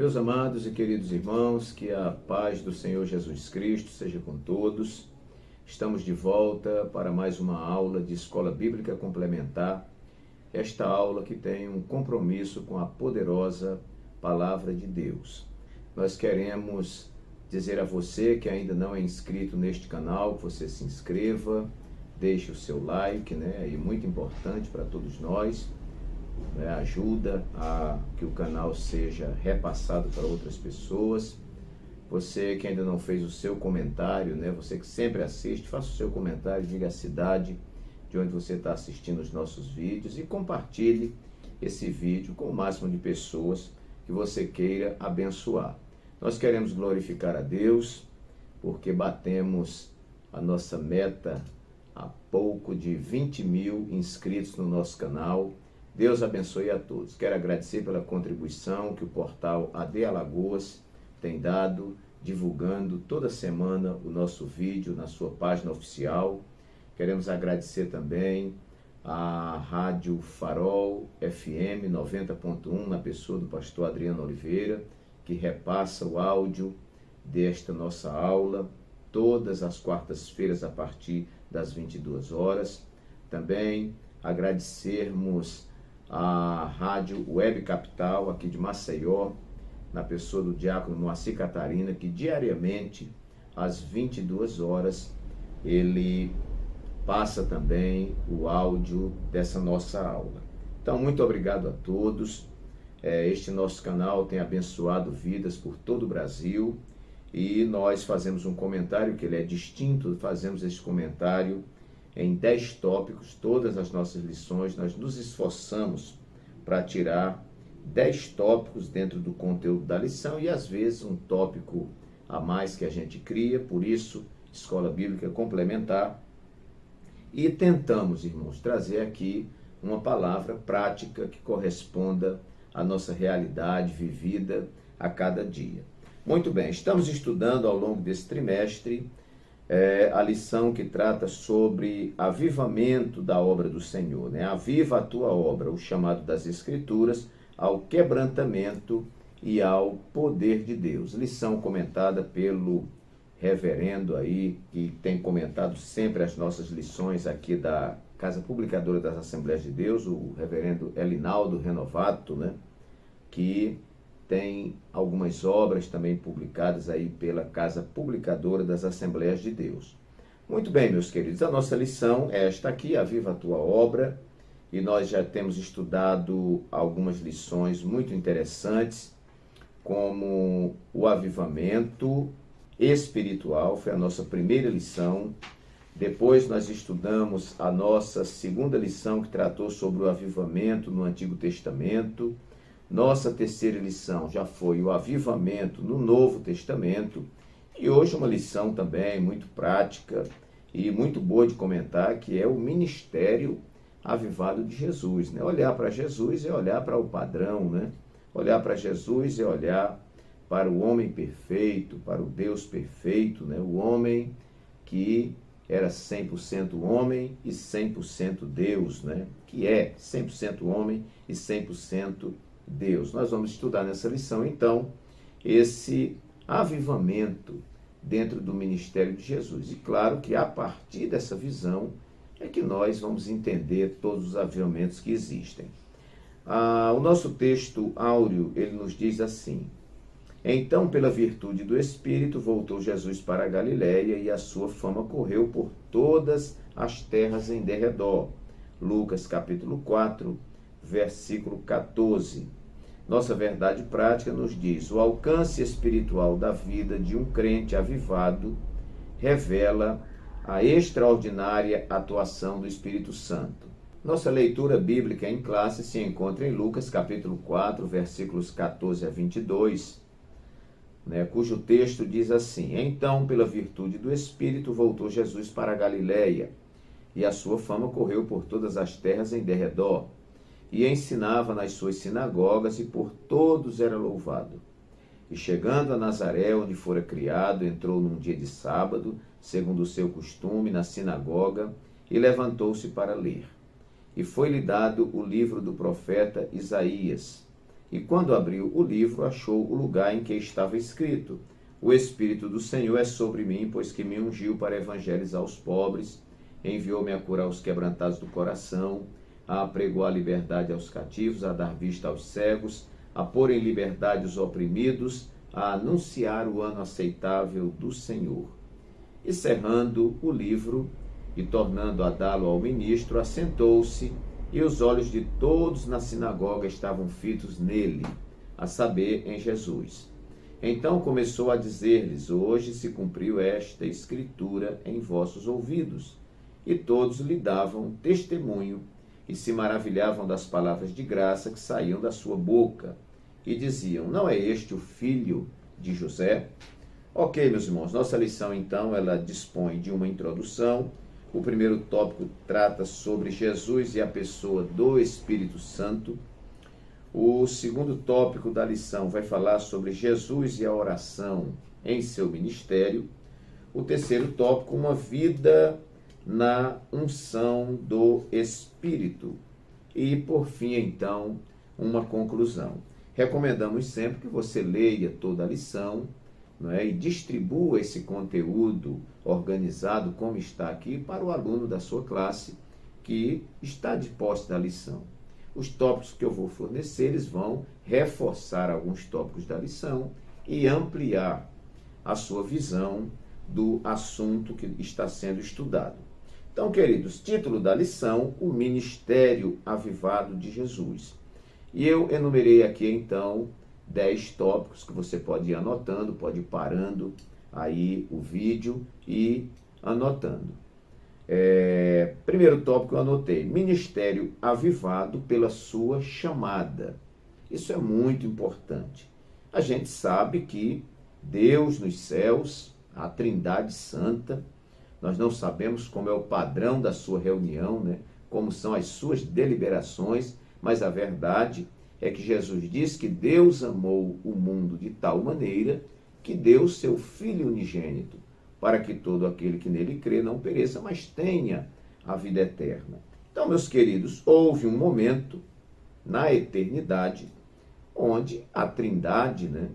Meus amados e queridos irmãos, que a paz do Senhor Jesus Cristo seja com todos. Estamos de volta para mais uma aula de Escola Bíblica Complementar. Esta aula que tem um compromisso com a poderosa Palavra de Deus. Nós queremos dizer a você que ainda não é inscrito neste canal, que você se inscreva, deixe o seu like, é muito importante para todos nós. Ajuda a que o canal seja repassado para outras pessoas. Você que ainda não fez o seu comentário, você que sempre assiste, faça o seu comentário, diga a cidade de onde você está assistindo os nossos vídeos e compartilhe esse vídeo com o máximo de pessoas que você queira abençoar. Nós queremos glorificar a Deus porque batemos a nossa meta há pouco de 20 mil inscritos no nosso canal. Deus abençoe a todos. Quero agradecer pela contribuição que o portal AD Alagoas tem dado, divulgando toda semana o nosso vídeo na sua página oficial. Queremos agradecer também a Rádio Farol FM 90.1, na pessoa do pastor Adriano Oliveira, que repassa o áudio desta nossa aula todas as quartas-feiras a partir das 22 horas. Também agradecermos a Rádio Web Capital, aqui de Maceió, na pessoa do diácono Moacir Catarina, que diariamente, às 22 horas, ele passa também o áudio dessa nossa aula. Então, muito obrigado a todos. Este nosso canal tem abençoado vidas por todo o Brasil e nós fazemos um comentário que ele é distinto, fazemos esse comentário em 10 tópicos, todas as nossas lições, nós nos esforçamos para tirar 10 tópicos dentro do conteúdo da lição e às vezes um tópico a mais que a gente cria, por isso, Escola Bíblica Complementar. E tentamos, irmãos, trazer aqui uma palavra prática que corresponda à nossa realidade vivida a cada dia. Muito bem, estamos estudando ao longo desse trimestre a lição que trata sobre avivamento da obra do Senhor, Aviva a tua obra, o chamado das Escrituras ao quebrantamento e ao poder de Deus. Lição comentada pelo reverendo aí, que tem comentado sempre as nossas lições aqui da Casa Publicadora das Assembleias de Deus, o reverendo Elinaldo Renovato, que tem algumas obras também publicadas aí pela Casa Publicadora das Assembleias de Deus. Muito bem, meus queridos, a nossa lição é esta aqui, Aviva a tua obra, e nós já temos estudado algumas lições muito interessantes, como o avivamento espiritual, foi a nossa primeira lição. Depois nós estudamos a nossa segunda lição, que tratou sobre o avivamento no Antigo Testamento. Nossa terceira lição já foi o avivamento no Novo Testamento. E hoje uma lição também muito prática e muito boa de comentar, que é o ministério avivado de Jesus. Olhar para Jesus é olhar para o padrão, Olhar para Jesus é olhar para o homem perfeito, para o Deus perfeito, O homem que era 100% homem e 100% Deus, Que é 100% homem e 100% Deus. Nós vamos estudar nessa lição, então, esse avivamento dentro do ministério de Jesus. E claro que a partir dessa visão é que nós vamos entender todos os avivamentos que existem. O nosso texto áureo, ele nos diz assim: então, pela virtude do Espírito, voltou Jesus para a Galiléia e a sua fama correu por todas as terras em derredor. Lucas capítulo 4, versículo 14. Nossa verdade prática nos diz: o alcance espiritual da vida de um crente avivado revela a extraordinária atuação do Espírito Santo. Nossa leitura bíblica em classe se encontra em Lucas capítulo 4, versículos 14 a 22, cujo texto diz assim: então, pela virtude do Espírito, voltou Jesus para a Galiléia, e a sua fama correu por todas as terras em derredor, e ensinava nas suas sinagogas, e por todos era louvado. E chegando a Nazaré, onde fora criado, entrou num dia de sábado, segundo o seu costume, na sinagoga, e levantou-se para ler. E foi-lhe dado o livro do profeta Isaías. e quando abriu o livro, achou o lugar em que estava escrito: O Espírito do Senhor é sobre mim, pois que me ungiu para evangelizar os pobres, enviou-me a curar os quebrantados do coração, a apregoar a liberdade aos cativos, a dar vista aos cegos, a pôr em liberdade os oprimidos, a anunciar o ano aceitável do Senhor. E cerrando o livro e tornando a dá-lo ao ministro, assentou-se, e os olhos de todos na sinagoga estavam fitos nele, a saber, em Jesus. Então começou a dizer-lhes: Hoje se cumpriu esta escritura em vossos ouvidos. E todos lhe davam testemunho e se maravilhavam das palavras de graça que saíam da sua boca. E diziam: Não é este o filho de José? Ok, meus irmãos, nossa lição então, ela dispõe de uma introdução. O primeiro tópico trata sobre Jesus e a pessoa do Espírito Santo. O segundo tópico da lição vai falar sobre Jesus e a oração em seu ministério. O terceiro tópico, uma vida na unção do Espírito. E, por fim, então, uma conclusão. Recomendamos sempre que você leia toda a lição, não é? E distribua esse conteúdo organizado, como está aqui, para o aluno da sua classe que está de posse da lição. Os tópicos que eu vou fornecer, eles vão reforçar alguns tópicos da lição e ampliar a sua visão do assunto que está sendo estudado. Então, queridos, título da lição: o ministério avivado de Jesus. E eu enumerei aqui, então, 10 tópicos que você pode ir anotando, pode ir parando aí o vídeo e anotando. Primeiro tópico eu anotei: ministério avivado pela sua chamada. Isso é muito importante. A gente sabe que Deus nos céus, a Trindade Santa, nós não sabemos como é o padrão da sua reunião, né? Como são as suas deliberações, mas a verdade é que Jesus diz que Deus amou o mundo de tal maneira que deu seu Filho unigênito, para que todo aquele que nele crê não pereça, mas tenha a vida eterna. Então, meus queridos, houve um momento na eternidade onde a Trindade, né,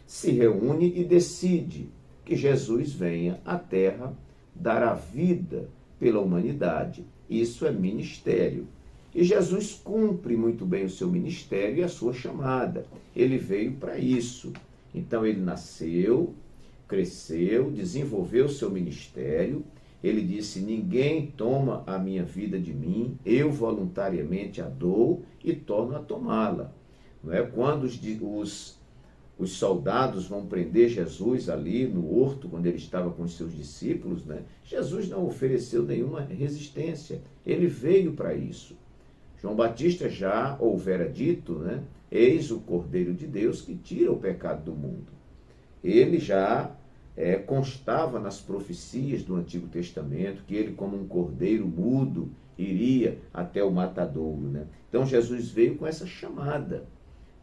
se reúne e decide que Jesus venha à Terra dar a vida pela humanidade. Isso é ministério. E Jesus cumpre muito bem o seu ministério e a sua chamada. Ele veio para isso. Então ele nasceu, cresceu, desenvolveu o seu ministério. Ele disse: ninguém toma a minha vida de mim, eu voluntariamente a dou e torno a tomá-la. Não é? Quando os soldados vão prender Jesus ali no horto, quando ele estava com os seus discípulos, né? Jesus não ofereceu nenhuma resistência. Ele veio para isso. João Batista já houvera dito, né? Eis o Cordeiro de Deus que tira o pecado do mundo. Ele já constava nas profecias do Antigo Testamento que ele, como um cordeiro mudo, iria até o matadouro, né? Então Jesus veio com essa chamada,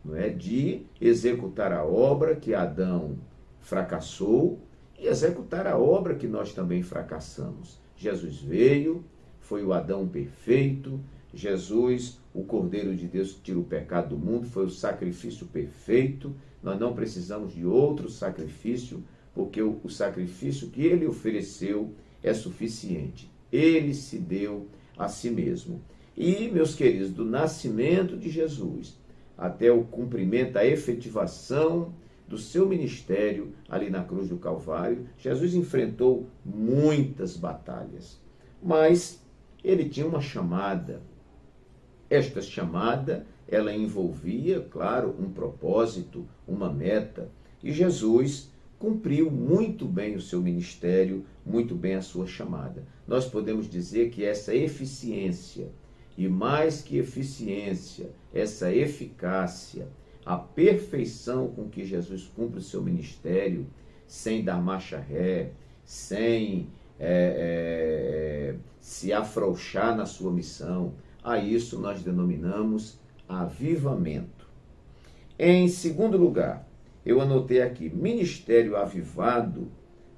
não é, de executar a obra que Adão fracassou e executar a obra que nós também fracassamos. Jesus veio, foi o Adão perfeito. Jesus, o Cordeiro de Deus que tira o pecado do mundo, foi o sacrifício perfeito. Nós não precisamos de outro sacrifício, porque o sacrifício que ele ofereceu é suficiente. Ele se deu a si mesmo. E, meus queridos, do nascimento de Jesus até o cumprimento, a efetivação do seu ministério ali na cruz do Calvário, Jesus enfrentou muitas batalhas. Mas ele tinha uma chamada. Esta chamada, ela envolvia, claro, um propósito, uma meta. E Jesus cumpriu muito bem o seu ministério, muito bem a sua chamada. Nós podemos dizer que essa eficiência, e mais que eficiência, essa eficácia, a perfeição com que Jesus cumpre o seu ministério, sem dar marcha ré, sem se afrouxar na sua missão, a isso nós denominamos avivamento. Em segundo lugar, eu anotei aqui: ministério avivado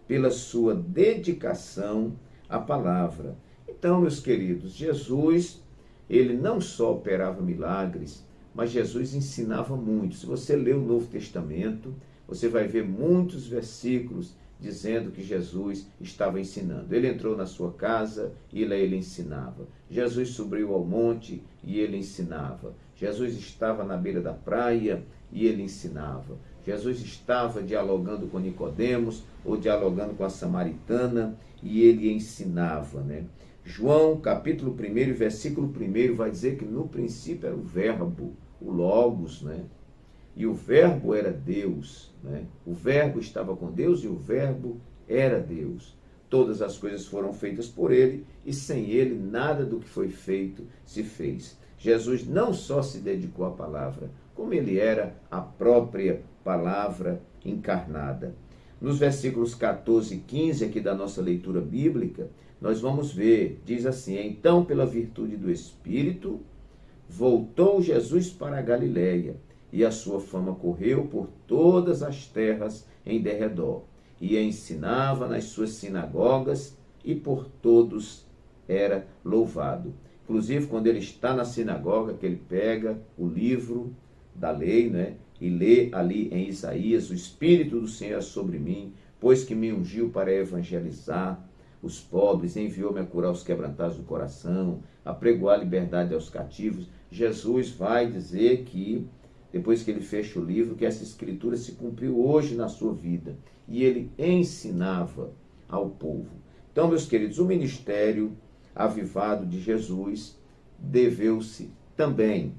pela sua dedicação à palavra. Então, meus queridos, Jesus, ele não só operava milagres, mas Jesus ensinava muito. Se você ler o Novo Testamento, você vai ver muitos versículos dizendo que Jesus estava ensinando. Ele entrou na sua casa e lá ele ensinava. Jesus subiu ao monte e ele ensinava. Jesus estava na beira da praia e ele ensinava. Jesus estava dialogando com Nicodemos ou dialogando com a samaritana e ele ensinava, né? João, capítulo 1, versículo 1, vai dizer que no princípio era o verbo, o Logos, né? E o verbo era Deus, né? O verbo estava com Deus e o verbo era Deus. Todas as coisas foram feitas por ele e sem ele nada do que foi feito se fez. Jesus não só se dedicou à palavra, como ele era a própria palavra encarnada. Nos versículos 14 e 15 aqui da nossa leitura bíblica, nós vamos ver, diz assim: então, pela virtude do Espírito, voltou Jesus para a Galiléia, e a sua fama correu por todas as terras em derredor, e ensinava nas suas sinagogas, e por todos era louvado. Inclusive, quando ele está na sinagoga, que ele pega o livro da lei, né, e lê ali em Isaías: o Espírito do Senhor é sobre mim, pois que me ungiu para evangelizar os pobres, enviou-me a curar os quebrantados do coração, a pregoar liberdade aos cativos. Jesus vai dizer que, depois que ele fecha o livro, que essa escritura se cumpriu hoje na sua vida. E ele ensinava ao povo. Então, meus queridos, o ministério avivado de Jesus deveu-se também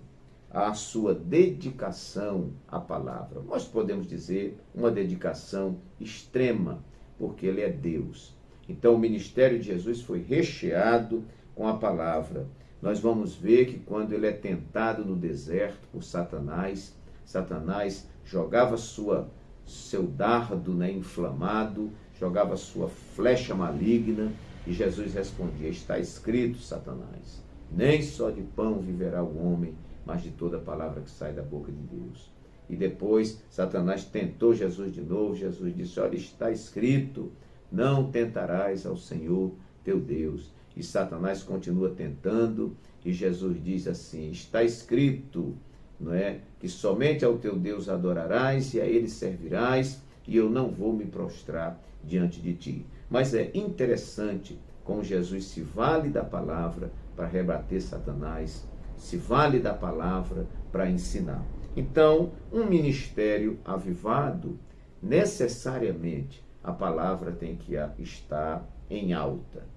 à sua dedicação à palavra. Nós podemos dizer uma dedicação extrema, porque ele é Deus. Então, o ministério de Jesus foi recheado com a palavra. Nós vamos ver que quando ele é tentado no deserto por Satanás, Satanás jogava seu dardo, né, inflamado, jogava sua flecha maligna, e Jesus respondia: está escrito, Satanás, nem só de pão viverá o homem, mas de toda palavra que sai da boca de Deus. E depois Satanás tentou Jesus de novo. Jesus disse: olha, está escrito, não tentarás ao Senhor teu Deus. E Satanás continua tentando, e Jesus diz assim: está escrito, não é, que somente ao teu Deus adorarás e a ele servirás, e eu não vou me prostrar diante de ti. Mas é interessante como Jesus se vale da palavra para rebater Satanás, se vale da palavra para ensinar. Então, um ministério avivado, necessariamente, a palavra tem que estar em alta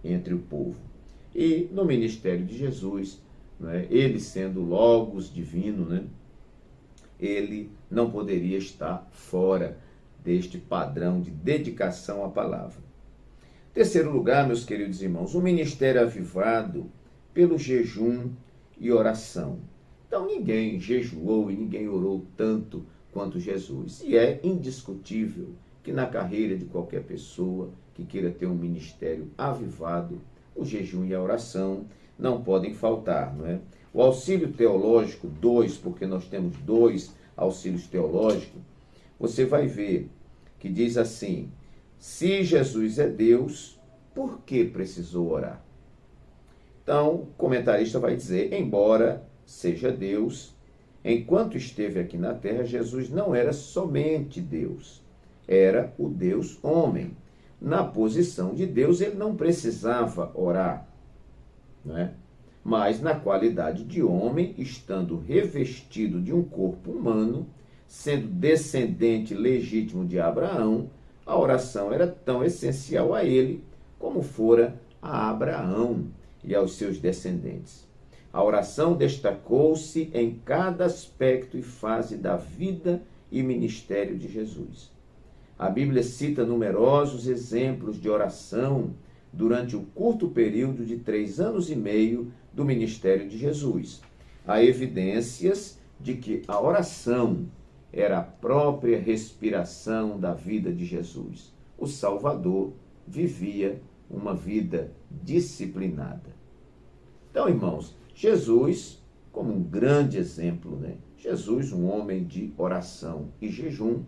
entre o povo. E no ministério de Jesus, né, ele sendo Logos divino, né, ele não poderia estar fora deste padrão de dedicação à palavra. Terceiro lugar, meus queridos irmãos, o ministério avivado pelo jejum e oração. Então, ninguém jejuou e ninguém orou tanto quanto Jesus. E é indiscutível que na carreira de qualquer pessoa que queira ter um ministério avivado, o jejum e a oração não podem faltar, não é? O auxílio teológico 2, porque nós temos 2 auxílios teológicos, você vai ver que diz assim: se Jesus é Deus, por que precisou orar? Então, o comentarista vai dizer: embora seja Deus, enquanto esteve aqui na terra, Jesus não era somente Deus, era o Deus homem. Na posição de Deus, ele não precisava orar, né? Mas na qualidade de homem, estando revestido de um corpo humano, sendo descendente legítimo de Abraão, a oração era tão essencial a ele como fora a Abraão e aos seus descendentes. A oração destacou-se em cada aspecto e fase da vida e ministério de Jesus. A Bíblia cita numerosos exemplos de oração durante o curto período de 3 anos e meio do ministério de Jesus. Há evidências de que a oração era a própria respiração da vida de Jesus. O Salvador vivia uma vida disciplinada. Então, irmãos, Jesus, como um grande exemplo, né? Jesus, um homem de oração e jejum,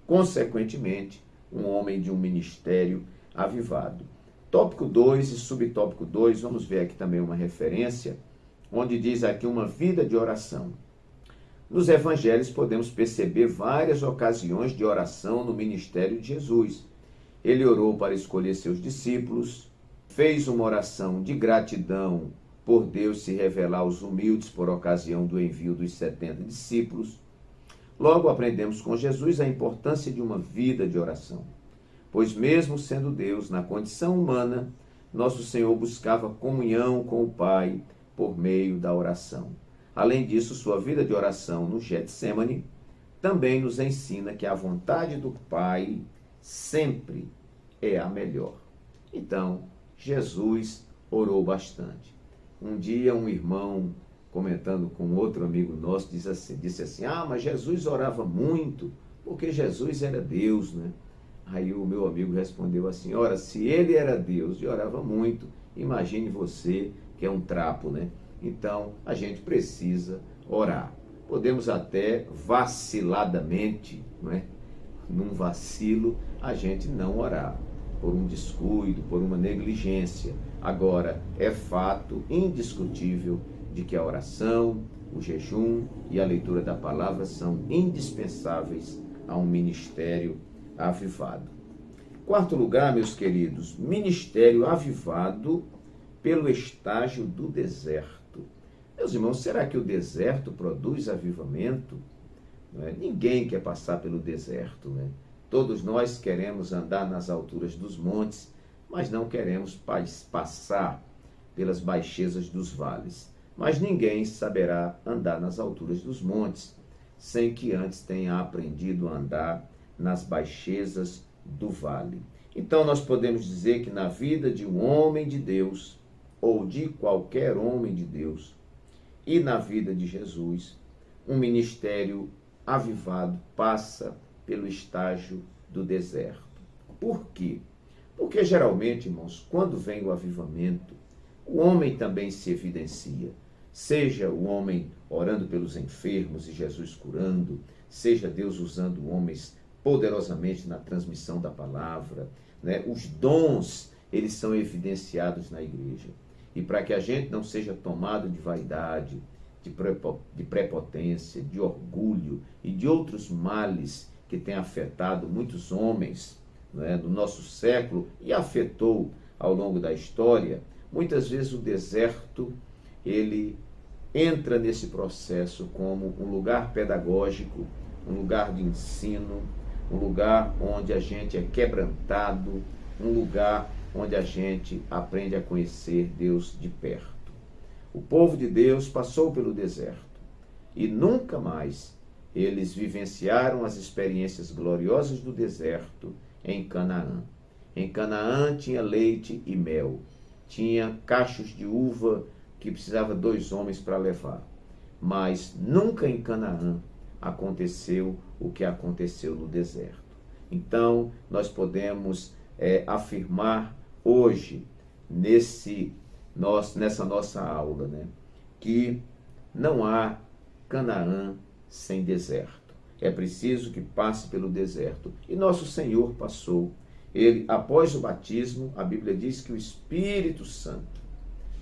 consequentemente, um homem de um ministério avivado. Tópico 2 e subtópico 2, vamos ver aqui também uma referência, onde diz aqui uma vida de oração. Nos evangelhos podemos perceber várias ocasiões de oração no ministério de Jesus. Ele orou para escolher seus discípulos, fez uma oração de gratidão por Deus se revelar aos humildes por ocasião do envio dos 70 discípulos. Logo aprendemos com Jesus a importância de uma vida de oração, pois mesmo sendo Deus na condição humana, nosso Senhor buscava comunhão com o Pai por meio da oração. Além disso, sua vida de oração no Getsêmani também nos ensina que a vontade do Pai sempre é a melhor. Então, Jesus orou bastante. Um dia, um irmão, comentando com outro amigo nosso, disse assim, mas Jesus orava muito, porque Jesus era Deus, né? Aí o meu amigo respondeu assim, ora, se ele era Deus e orava muito, imagine você que é um trapo, né? Então, a gente precisa orar. Podemos até vaciladamente, não é? Num vacilo, a gente não orar, por um descuido, por uma negligência. Agora, é fato indiscutível de que a oração, o jejum e a leitura da palavra são indispensáveis a um ministério avivado. Quarto lugar, meus queridos, ministério avivado pelo estágio do deserto. Meus irmãos, será que o deserto produz avivamento? Não é? Ninguém quer passar pelo deserto, né? Todos nós queremos andar nas alturas dos montes, mas não queremos passar pelas baixezas dos vales. Mas ninguém saberá andar nas alturas dos montes sem que antes tenha aprendido a andar nas baixezas do vale. Então nós podemos dizer que na vida de um homem de Deus, ou de qualquer homem de Deus, e na vida de Jesus, um ministério avivado passa pelo estágio do deserto. Por quê? Porque geralmente, irmãos, quando vem o avivamento, o homem também se evidencia. Seja o homem orando pelos enfermos e Jesus curando, seja Deus usando homens poderosamente na transmissão da palavra, né? Os dons, eles são evidenciados na igreja. E para que a gente não seja tomado de vaidade, de prepotência, de orgulho e de outros males que têm afetado muitos homens, né, do nosso século e afetou ao longo da história, muitas vezes o deserto, ele entra nesse processo como um lugar pedagógico, um lugar de ensino, um lugar onde a gente é quebrantado, um lugar onde a gente aprende a conhecer Deus de perto. O povo de Deus passou pelo deserto e nunca mais eles vivenciaram as experiências gloriosas do deserto em Canaã. Em Canaã tinha leite e mel, tinha cachos de uva que precisava 2 homens para levar. Mas nunca em Canaã aconteceu o que aconteceu no deserto. Então, nós podemos afirmar hoje, nessa nossa aula, né, que não há Canaã sem deserto. É preciso que passe pelo deserto. E nosso Senhor passou. Ele, após o batismo, a Bíblia diz que o Espírito Santo,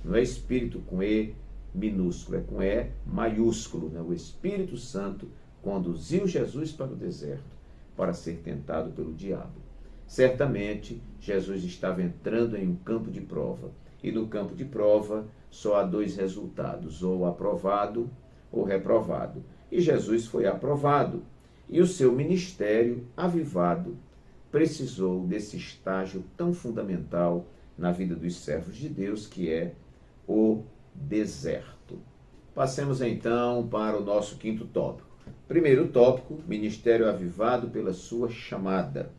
não é Espírito com E minúsculo, é com E maiúsculo, né? O Espírito Santo conduziu Jesus para o deserto para ser tentado pelo diabo. Certamente, Jesus estava entrando em um campo de prova. E no campo de prova, só há 2 resultados, ou aprovado ou reprovado. E Jesus foi aprovado. E o seu ministério avivado precisou desse estágio tão fundamental na vida dos servos de Deus, que é o deserto. Passemos então para o nosso 5º tópico. Primeiro tópico, ministério avivado pela sua chamada.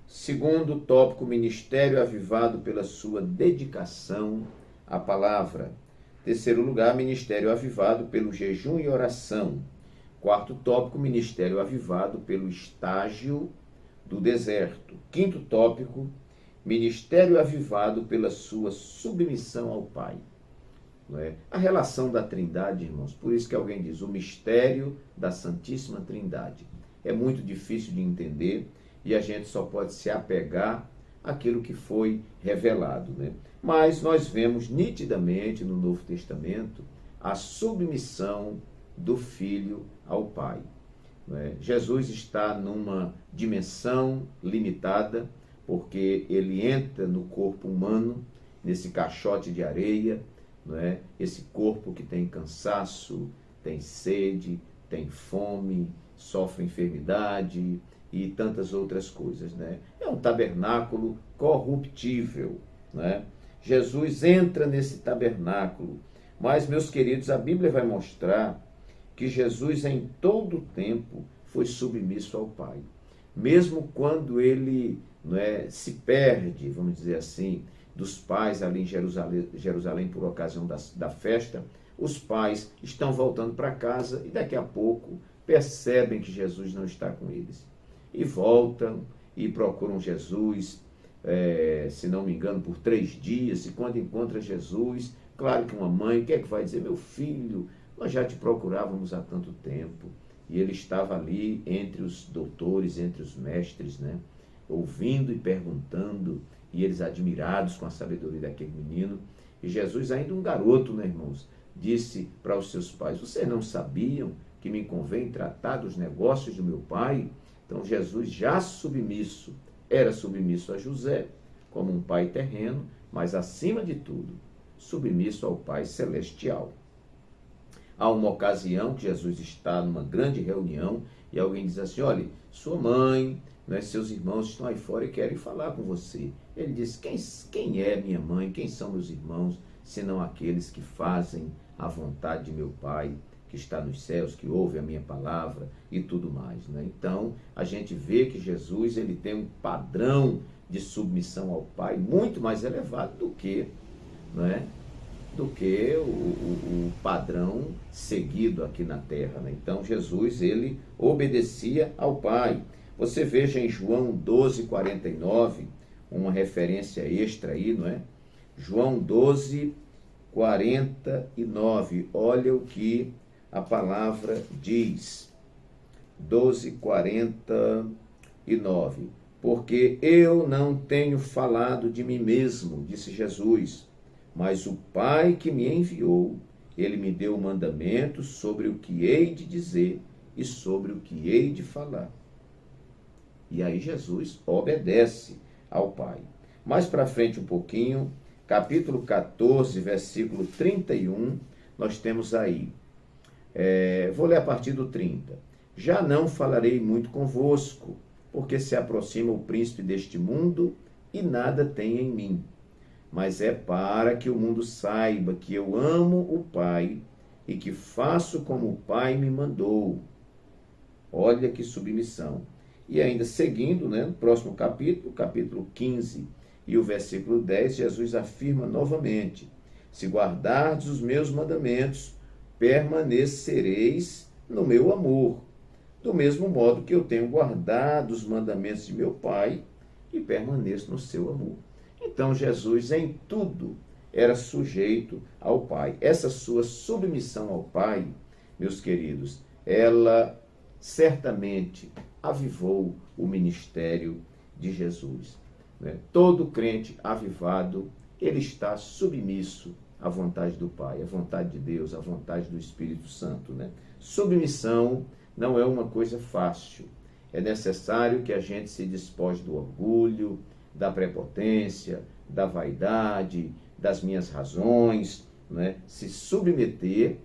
Segundo tópico, ministério avivado pela sua dedicação à palavra. Terceiro lugar, ministério avivado pelo jejum e oração. Quarto tópico, ministério avivado pelo estágio do deserto. Quinto tópico, ministério avivado pela sua submissão ao Pai. Não é? A relação da Trindade, irmãos, por isso que alguém diz o mistério da Santíssima Trindade. É muito difícil de entender e a gente só pode se apegar àquilo que foi revelado, né? Mas nós vemos nitidamente no Novo Testamento a submissão do Filho ao Pai. Não é? Jesus está numa dimensão limitada, porque ele entra no corpo humano, nesse caixote de areia, não é? Esse corpo que tem cansaço, tem sede, tem fome, sofre enfermidade e tantas outras coisas, né? É um tabernáculo corruptível, né? Jesus entra nesse tabernáculo, mas, meus queridos, a Bíblia vai mostrar que Jesus em todo o tempo foi submisso ao Pai. Mesmo quando ele, não é, se perde, vamos dizer assim, dos pais ali em Jerusalém por ocasião da festa, os pais estão voltando para casa e daqui a pouco percebem que Jesus não está com eles. E voltam e procuram Jesus, se não me engano, por 3 dias, e quando encontra Jesus, claro que uma mãe, o que é que vai dizer? Meu filho, nós já te procurávamos há tanto tempo. E ele estava ali entre os doutores, entre os mestres, né? Ouvindo e perguntando, e eles admirados com a sabedoria daquele menino. E Jesus, ainda um garoto, né, irmãos, disse para os seus pais: vocês não sabiam que me convém tratar dos negócios do meu pai? Então Jesus, já submisso, era submisso a José, como um pai terreno, mas acima de tudo, submisso ao Pai celestial. Há uma ocasião que Jesus está numa grande reunião e alguém diz assim: olha, sua mãe, né, seus irmãos estão aí fora e querem falar com você. Ele diz: quem é minha mãe, quem são meus irmãos, senão aqueles que fazem a vontade de meu Pai, que está nos céus, que ouve a minha palavra e tudo mais, né? Então, a gente vê que Jesus, ele tem um padrão de submissão ao Pai muito mais elevado do que, né, do que o padrão seguido aqui na terra, né? Então, Jesus, ele obedecia ao Pai. Você veja em João 12:49, uma referência extra aí, não é? João 12:49, olha o que a palavra diz. 12:49. Porque eu não tenho falado de mim mesmo, disse Jesus, mas o Pai que me enviou, ele me deu mandamentos sobre o que hei de dizer e sobre o que hei de falar. E aí Jesus obedece ao Pai. Mais para frente um pouquinho, capítulo 14, versículo 31, nós temos aí. Vou ler a partir do 30. Já não falarei muito convosco, porque se aproxima o príncipe deste mundo e nada tem em mim. Mas é para que o mundo saiba que eu amo o Pai e que faço como o Pai me mandou. Olha que submissão. E ainda seguindo, né, no próximo capítulo, capítulo 15 e o versículo 10, Jesus afirma novamente: se guardardes os meus mandamentos, permanecereis no meu amor, do mesmo modo que eu tenho guardado os mandamentos de meu Pai e permaneço no seu amor. Então Jesus em tudo era sujeito ao Pai. Essa sua submissão ao Pai, meus queridos, ela certamente avivou o ministério de Jesus, né? Todo crente avivado, ele está submisso à vontade do Pai, à vontade de Deus, à vontade do Espírito Santo, né? Submissão não é uma coisa fácil. É necessário que a gente se despoje do orgulho, da prepotência, da vaidade, das minhas razões, né? Se submeter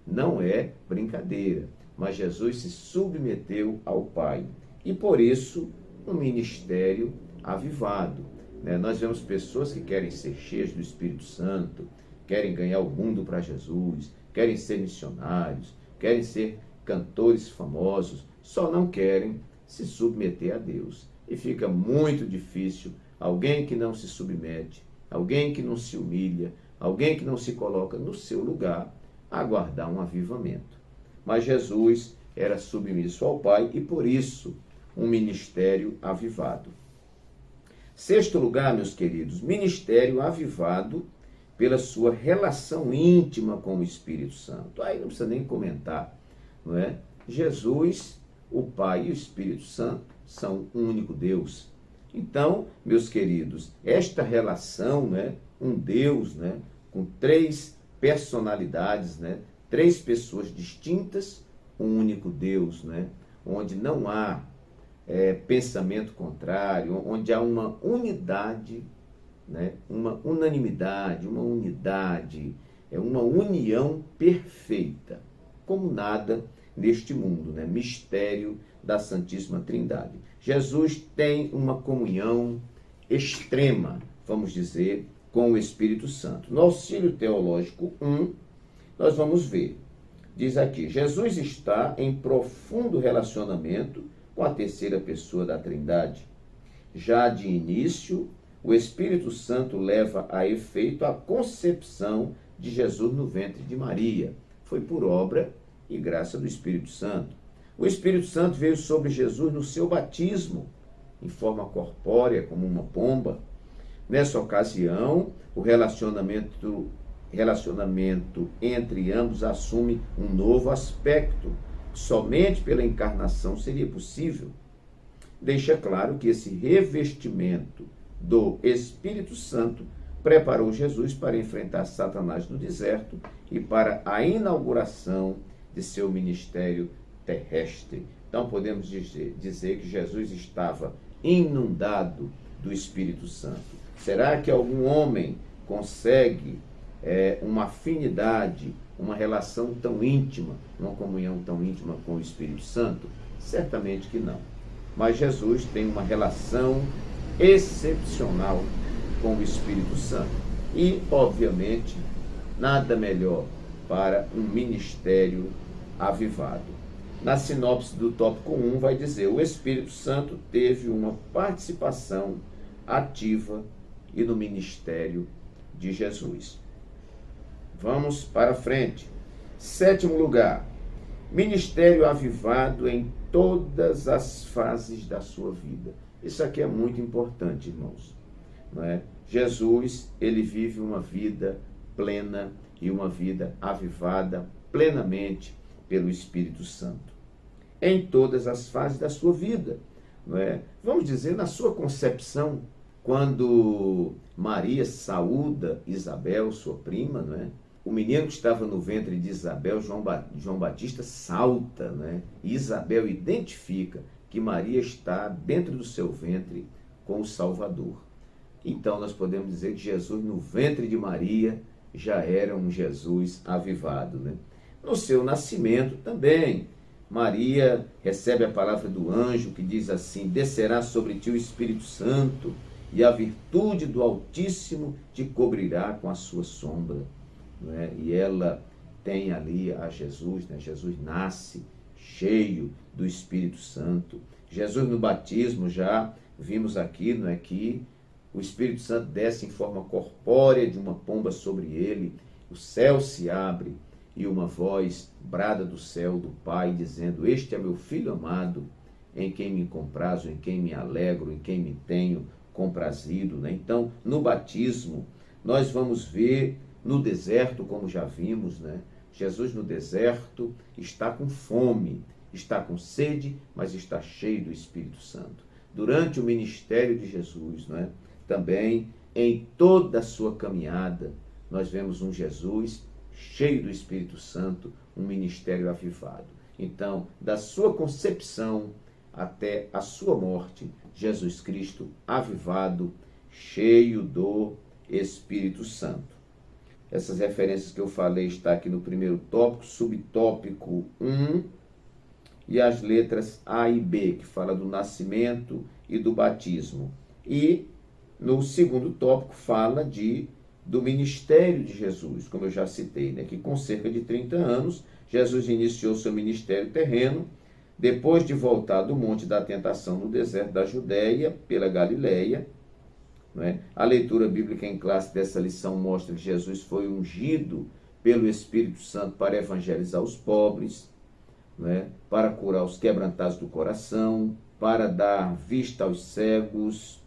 não é brincadeira, mas Jesus se submeteu ao Pai. E por isso, um ministério avivado, né? Nós vemos pessoas que querem ser cheias do Espírito Santo, querem ganhar o mundo para Jesus, querem ser missionários, querem ser cantores famosos, só não querem se submeter a Deus. E fica muito difícil alguém que não se submete, alguém que não se humilha, alguém que não se coloca no seu lugar, aguardar um avivamento. Mas Jesus era submisso ao Pai e por isso um ministério avivado. Sexto lugar, meus queridos, ministério avivado pela sua relação íntima com o Espírito Santo. Aí não precisa nem comentar, não é? Jesus, o Pai e o Espírito Santo são um único Deus. Então, meus queridos, esta relação, né, um Deus, né, com 3 personalidades, né, três pessoas distintas, um único Deus, né? Onde não há pensamento contrário, onde há uma unidade, né? Uma unanimidade, uma unidade, uma união perfeita, como nada neste mundo, né? Mistério da Santíssima Trindade. Jesus tem uma comunhão extrema, vamos dizer, com o Espírito Santo. No Auxílio Teológico 1, nós vamos ver. Diz aqui, Jesus está em profundo relacionamento com a terceira pessoa da Trindade. Já de início, o Espírito Santo leva a efeito a concepção de Jesus no ventre de Maria. Foi por obra e graça do Espírito Santo. O Espírito Santo veio sobre Jesus no seu batismo, em forma corpórea, como uma pomba. Nessa ocasião, o relacionamento entre ambos assume um novo aspecto. Somente pela encarnação seria possível. Deixa claro que esse revestimento do Espírito Santo preparou Jesus para enfrentar Satanás no deserto e para a inauguração de seu ministério terrestre. Então podemos dizer que Jesus estava inundado do Espírito Santo. Será que algum homem consegue uma afinidade, uma relação tão íntima, uma comunhão tão íntima com o Espírito Santo? Certamente que não. Mas Jesus tem uma relação excepcional com o Espírito Santo. E, obviamente, nada melhor para um ministério avivado. Na sinopse do tópico 1 vai dizer: o Espírito Santo teve uma participação ativa e no ministério de Jesus. Vamos para frente. 7º lugar, ministério avivado em todas as fases da sua vida. Isso aqui é muito importante, irmãos. Não é? Jesus, ele vive uma vida plena e uma vida avivada plenamente pelo Espírito Santo. Em todas as fases da sua vida. Não é? Vamos dizer, na sua concepção, quando Maria saúda Isabel, sua prima, não é? O menino que estava no ventre de Isabel, João Batista, salta, né? E Isabel identifica que Maria está dentro do seu ventre com o Salvador. Então nós podemos dizer que Jesus no ventre de Maria já era um Jesus avivado, né? No seu nascimento também, Maria recebe a palavra do anjo que diz assim: descerá sobre ti o Espírito Santo e a virtude do Altíssimo te cobrirá com a sua sombra. Né? E ela tem ali a Jesus, né? Jesus nasce cheio do Espírito Santo. Jesus no batismo, já vimos aqui, não é, que o Espírito Santo desce em forma corpórea de uma pomba sobre ele, o céu se abre e uma voz brada do céu do Pai dizendo: este é meu Filho amado, em quem me comprazo, em quem me alegro, em quem me tenho comprazido. Né? Então, no batismo, nós vamos ver no deserto, como já vimos, né? Jesus no deserto está com fome, está com sede, mas está cheio do Espírito Santo. Durante o ministério de Jesus, né? Também em toda a sua caminhada, nós vemos um Jesus cheio do Espírito Santo, um ministério avivado. Então, da sua concepção até a sua morte, Jesus Cristo avivado, cheio do Espírito Santo. Essas referências que eu falei está aqui no primeiro tópico, subtópico 1, e as letras A e B, que fala do nascimento e do batismo. E no segundo tópico fala do ministério de Jesus, como eu já citei, né? Que com cerca de 30 anos, Jesus iniciou seu ministério terreno, depois de voltar do Monte da Tentação no deserto da Judéia, pela Galileia. Né? A leitura bíblica em classe dessa lição mostra que Jesus foi ungido pelo Espírito Santo para evangelizar os pobres, né? Para curar os quebrantados do coração, para dar vista aos cegos,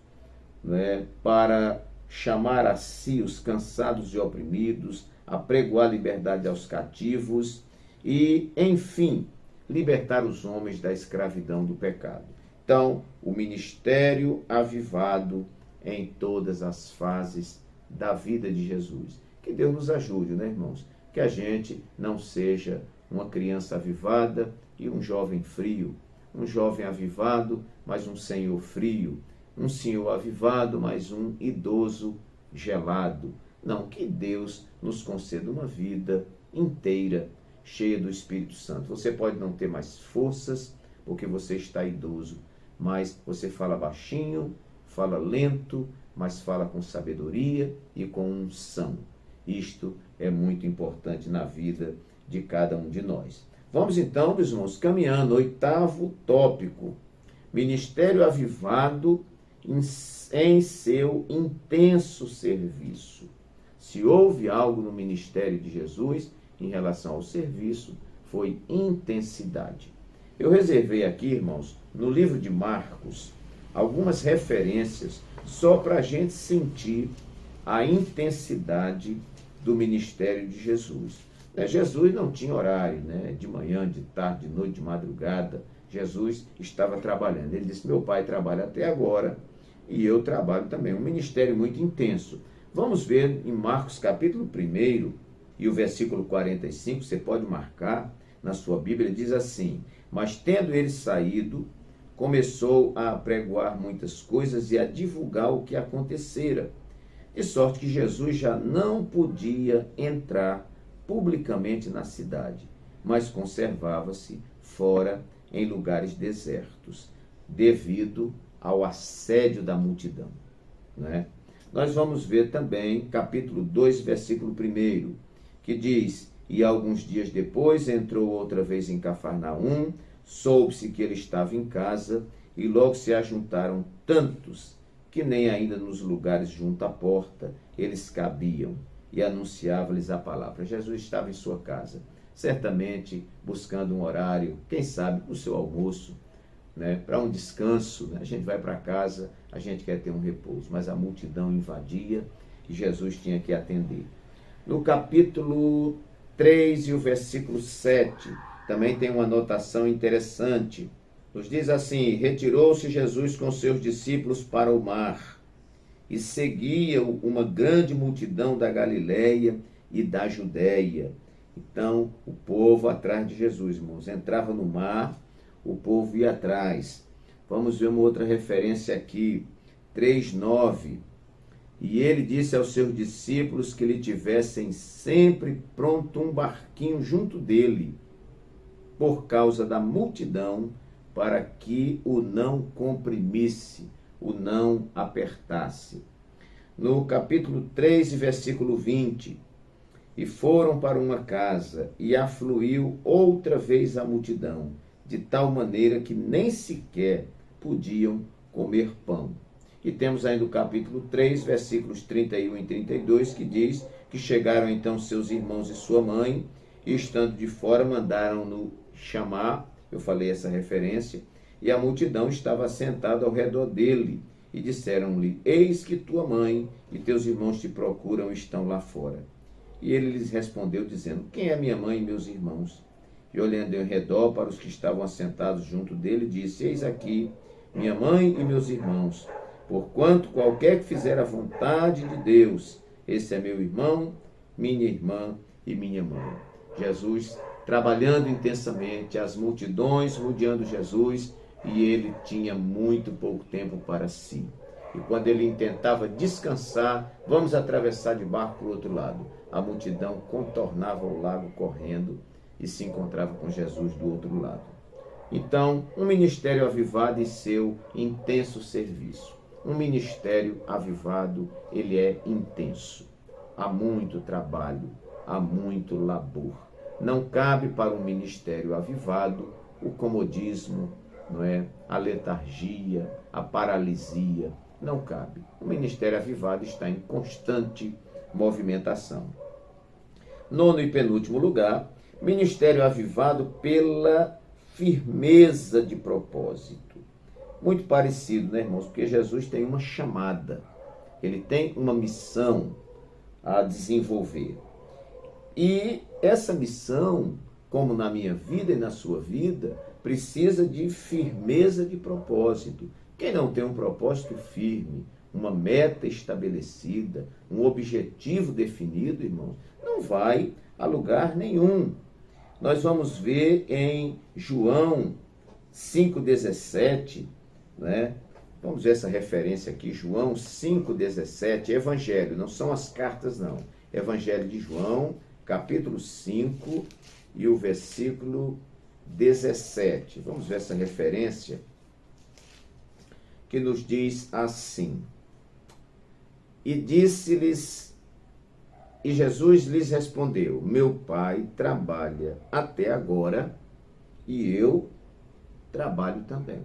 né? Para chamar a si os cansados e oprimidos, apregoar liberdade aos cativos e, enfim, libertar os homens da escravidão do pecado. Então, o ministério avivado em todas as fases da vida de Jesus. Que Deus nos ajude, né, irmãos? que a gente não seja uma criança avivada e um jovem frio, um jovem avivado, mas um senhor frio, um senhor avivado, mas um idoso gelado. Não, que Deus nos conceda uma vida inteira, cheia do Espírito Santo. Você pode não ter mais forças, porque você está idoso, mas você fala baixinho, fala lento, mas fala com sabedoria e com unção. Isto é muito importante na vida de cada um de nós. Vamos então, meus irmãos, caminhando. 8º tópico. Ministério avivado em seu intenso serviço. Se houve algo no ministério de Jesus em relação ao serviço, foi intensidade. Eu reservei aqui, irmãos, no livro de Marcos, algumas referências só para a gente sentir a intensidade do ministério de Jesus. Jesus não tinha horário, de manhã, de tarde, de noite, de madrugada. Jesus estava trabalhando. Ele disse, meu pai trabalha até agora e eu trabalho também. Um ministério muito intenso. Vamos ver em Marcos capítulo 1 e o versículo 45, você pode marcar na sua Bíblia, diz assim, mas tendo ele saído, começou a apregoar muitas coisas e a divulgar o que acontecera, de sorte que Jesus já não podia entrar publicamente na cidade, mas conservava-se fora em lugares desertos, devido ao assédio da multidão. Nós vamos ver também capítulo 2, versículo 1, que diz, e alguns dias depois entrou outra vez em Cafarnaum, soube-se que ele estava em casa, e logo se ajuntaram tantos, que nem ainda nos lugares junto à porta eles cabiam, e anunciava-lhes a palavra. Jesus estava em sua casa, certamente buscando um horário, quem sabe, para o seu almoço, para um descanso. A gente vai para casa, a gente quer ter um repouso, mas a multidão invadia e Jesus tinha que atender. No capítulo 3 e o versículo 7, também tem uma anotação interessante. Nos diz assim, retirou-se Jesus com seus discípulos para o mar, e seguia-o uma grande multidão da Galileia e da Judéia. Então, o povo atrás de Jesus, irmãos, entrava no mar, o povo ia atrás. Vamos ver uma outra referência aqui, 3:9. E ele disse aos seus discípulos que lhe tivessem sempre pronto um barquinho junto dele, por causa da multidão, para que o não comprimisse, o não apertasse. No capítulo 3, versículo 20, e foram para uma casa, e afluiu outra vez a multidão, de tal maneira que nem sequer podiam comer pão. E temos ainda o capítulo 3, versículos 31 e 32, que diz que chegaram então seus irmãos e sua mãe, e estando de fora, mandaram-no chamar, eu falei essa referência, e a multidão estava assentada ao redor dele, e disseram-lhe, eis que tua mãe e teus irmãos te procuram e estão lá fora. E ele lhes respondeu, dizendo, quem é minha mãe e meus irmãos? E olhando em redor para os que estavam assentados junto dele, disse, eis aqui minha mãe e meus irmãos, porquanto qualquer que fizer a vontade de Deus, esse é meu irmão, minha irmã e minha mãe. Jesus trabalhando intensamente, as multidões rodeando Jesus, e ele tinha muito pouco tempo para si. E quando ele tentava descansar, vamos atravessar de barco para o outro lado, a multidão contornava o lago correndo e se encontrava com Jesus do outro lado. Então, um ministério avivado em seu intenso serviço. Um ministério avivado, ele é intenso. Há muito trabalho, há muito labor. Não cabe para um ministério avivado o comodismo, a letargia, a paralisia. Não cabe. O ministério avivado está em constante movimentação. 9º e penúltimo lugar, ministério avivado pela firmeza de propósito. Muito parecido, irmãos? Porque Jesus tem uma chamada, ele tem uma missão a desenvolver. E essa missão, como na minha vida e na sua vida, precisa de firmeza de propósito. Quem não tem um propósito firme, uma meta estabelecida, um objetivo definido, irmãos, não vai a lugar nenhum. Nós vamos ver em João 5,17, né? Vamos ver essa referência aqui, João 5,17, Evangelho, não são as cartas não. Evangelho de João, capítulo 5 e o versículo 17. Vamos ver essa referência que nos diz assim: E disse-lhes, e Jesus lhes respondeu: Meu Pai trabalha até agora e eu trabalho também.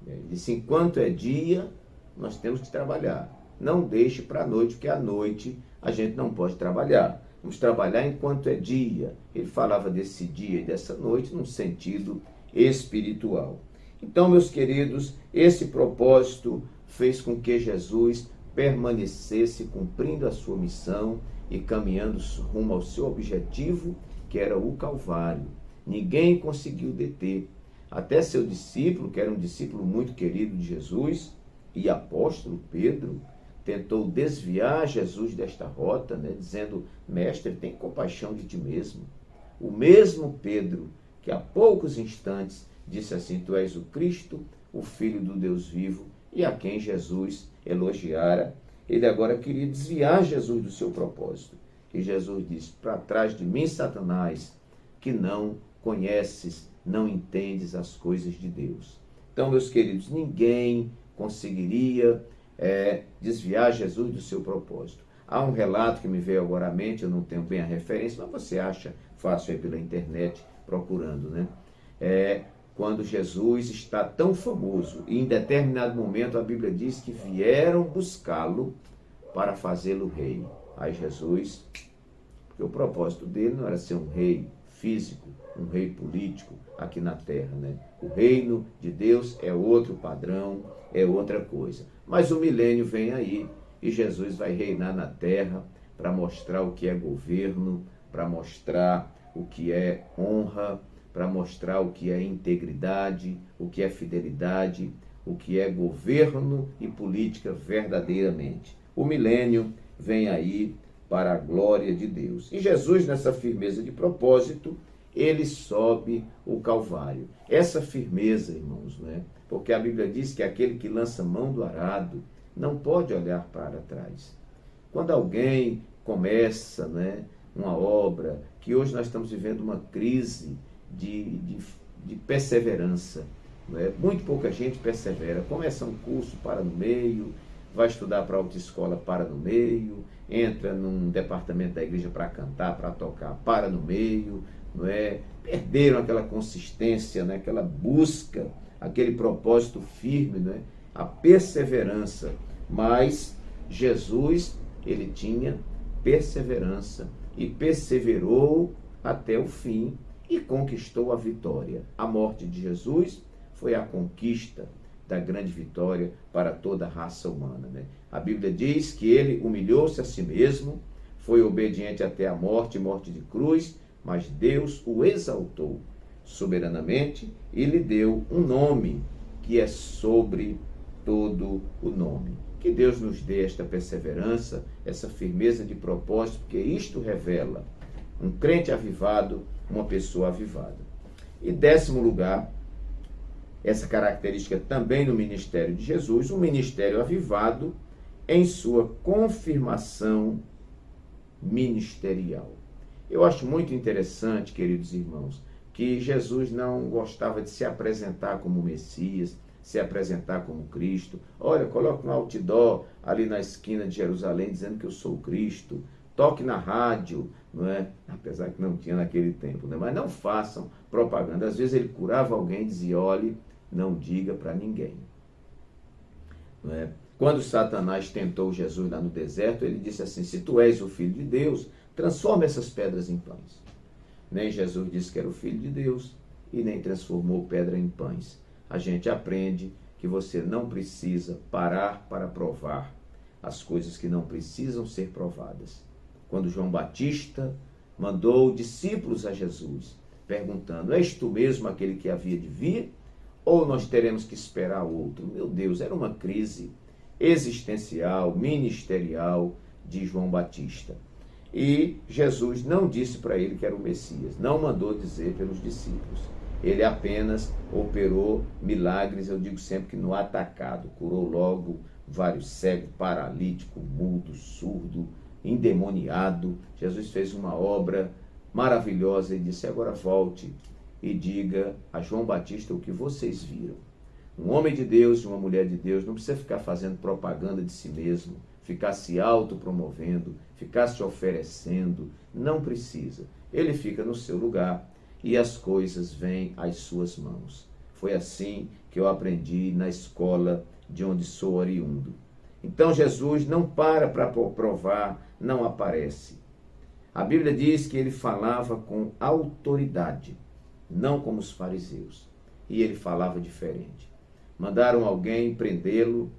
Ele disse: enquanto é dia, nós temos que trabalhar. Não deixe para a noite, porque à noite a gente não pode trabalhar. Vamos trabalhar enquanto é dia. Ele falava desse dia e dessa noite num sentido espiritual. Então, meus queridos, esse propósito fez com que Jesus permanecesse cumprindo a sua missão e caminhando rumo ao seu objetivo, que era o Calvário. Ninguém conseguiu deter. Até seu discípulo, que era um discípulo muito querido de Jesus, e apóstolo Pedro, tentou desviar Jesus desta rota, né, dizendo: Mestre, tem compaixão de ti mesmo. O mesmo Pedro, que há poucos instantes disse assim: Tu és o Cristo, o Filho do Deus vivo, e a quem Jesus elogiara, ele agora queria desviar Jesus do seu propósito. E Jesus disse: Para trás de mim, Satanás, que não conheces, não entendes as coisas de Deus. Então, meus queridos, ninguém conseguiria desviar Jesus do seu propósito. Há um relato que me veio agora à mente, eu não tenho bem a referência, mas você acha fácil aí pela internet procurando, né? Quando Jesus está tão famoso, e em determinado momento a Bíblia diz que vieram buscá-lo para fazê-lo rei. Aí Jesus, porque o propósito dele não era ser um rei físico, um rei político aqui na terra, né? O reino de Deus é outro padrão, é outra coisa. Mas o milênio vem aí e Jesus vai reinar na terra para mostrar o que é governo, para mostrar o que é honra, para mostrar o que é integridade, o que é fidelidade, o que é governo e política verdadeiramente. O milênio vem aí para a glória de Deus. E Jesus, nessa firmeza de propósito, ele sobe o Calvário. Essa firmeza, irmãos, né? Porque a Bíblia diz que aquele que lança mão do arado não pode olhar para trás. Quando alguém começa, né, uma obra, que hoje nós estamos vivendo uma crise de perseverança, né? Muito pouca gente persevera. Começa um curso, para no meio, vai estudar para autoescola, para no meio, entra num departamento da igreja para cantar, para tocar, para no meio, não é? Perderam aquela consistência, né? Aquela busca, aquele propósito firme, né? A perseverança. Mas Jesus, ele tinha perseverança e perseverou até o fim e conquistou a vitória. A morte de Jesus foi a conquista da grande vitória para toda a raça humana, né? A Bíblia diz que ele humilhou-se a si mesmo, foi obediente até a morte, morte de cruz, mas Deus o exaltou soberanamente e lhe deu um nome que é sobre todo o nome. Que Deus nos dê esta perseverança, essa firmeza de propósito, porque isto revela um crente avivado, uma pessoa avivada. E 10º lugar, essa característica também no ministério de Jesus, um ministério avivado em sua confirmação ministerial. Eu acho muito interessante, queridos irmãos, que Jesus não gostava de se apresentar como Messias, se apresentar como Cristo. Olha, coloque um outdoor ali na esquina de Jerusalém dizendo que eu sou o Cristo. Toque na rádio, não é? Apesar que não tinha naquele tempo, né? Mas não façam propaganda. Às vezes ele curava alguém e dizia: olhe, não diga para ninguém. Não é? Quando Satanás tentou Jesus lá no deserto, ele disse assim: se tu és o Filho de Deus, transforma essas pedras em pães. Nem Jesus disse que era o Filho de Deus e nem transformou pedra em pães. A gente aprende que você não precisa parar para provar as coisas que não precisam ser provadas. Quando João Batista mandou discípulos a Jesus, perguntando: és tu mesmo aquele que havia de vir? Ou nós teremos que esperar outro? Meu Deus, era uma crise existencial, ministerial de João Batista. E Jesus não disse para ele que era o Messias, não mandou dizer pelos discípulos. Ele apenas operou milagres, eu digo sempre que no atacado, curou logo vários cegos, paralítico, mudo, surdo, endemoniado. Jesus fez uma obra maravilhosa e disse: agora volte e diga a João Batista o que vocês viram. Um homem de Deus e uma mulher de Deus não precisa ficar fazendo propaganda de si mesmo, ficar se autopromovendo, ficar se oferecendo, não precisa. Ele fica no seu lugar e as coisas vêm às suas mãos. Foi assim que eu aprendi na escola de onde sou oriundo. Então Jesus não para provar, não aparece. A Bíblia diz que ele falava com autoridade, não como os fariseus. E ele falava diferente. Mandaram alguém prendê-lo,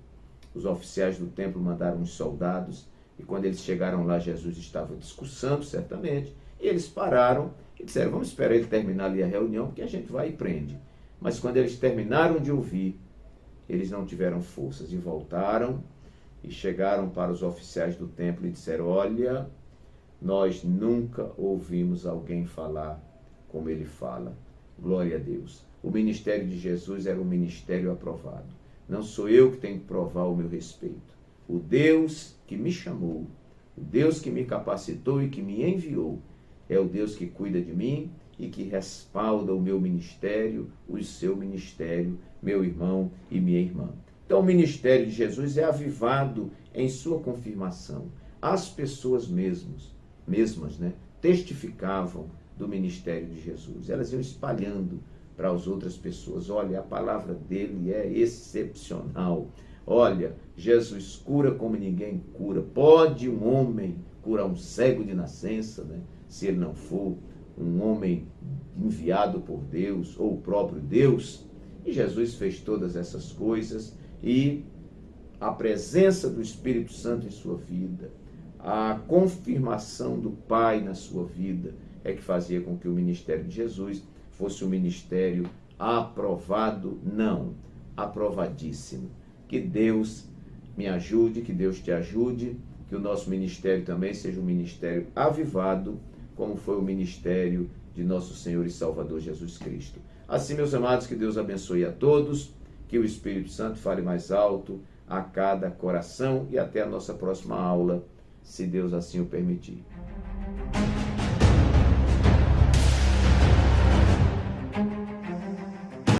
os oficiais do templo mandaram uns soldados, e quando eles chegaram lá, Jesus estava discursando, certamente, e eles pararam e disseram: vamos esperar ele terminar ali a reunião, porque a gente vai e prende. Mas quando eles terminaram de ouvir, eles não tiveram forças e voltaram e chegaram para os oficiais do templo e disseram: olha, nós nunca ouvimos alguém falar como ele fala. Glória a Deus. O ministério de Jesus era um ministério aprovado. Não sou eu que tenho que provar o meu respeito. O Deus que me chamou, o Deus que me capacitou e que me enviou, é o Deus que cuida de mim e que respalda o meu ministério, o seu ministério, meu irmão e minha irmã. Então o ministério de Jesus é avivado em sua confirmação. As pessoas mesmas, testificavam do ministério de Jesus. Elas iam espalhando para as outras pessoas: olha, a palavra dele é excepcional. Olha, Jesus cura como ninguém cura. Pode um homem curar um cego de nascença, se ele não for um homem enviado por Deus ou o próprio Deus? E Jesus fez todas essas coisas, e a presença do Espírito Santo em sua vida, a confirmação do Pai na sua vida, é que fazia com que o ministério de Jesus fosse um ministério aprovado, não, aprovadíssimo. Que Deus me ajude, que Deus te ajude, que o nosso ministério também seja um ministério avivado, como foi o ministério de nosso Senhor e Salvador Jesus Cristo. Assim, meus amados, que Deus abençoe a todos, que o Espírito Santo fale mais alto a cada coração, e até a nossa próxima aula, se Deus assim o permitir.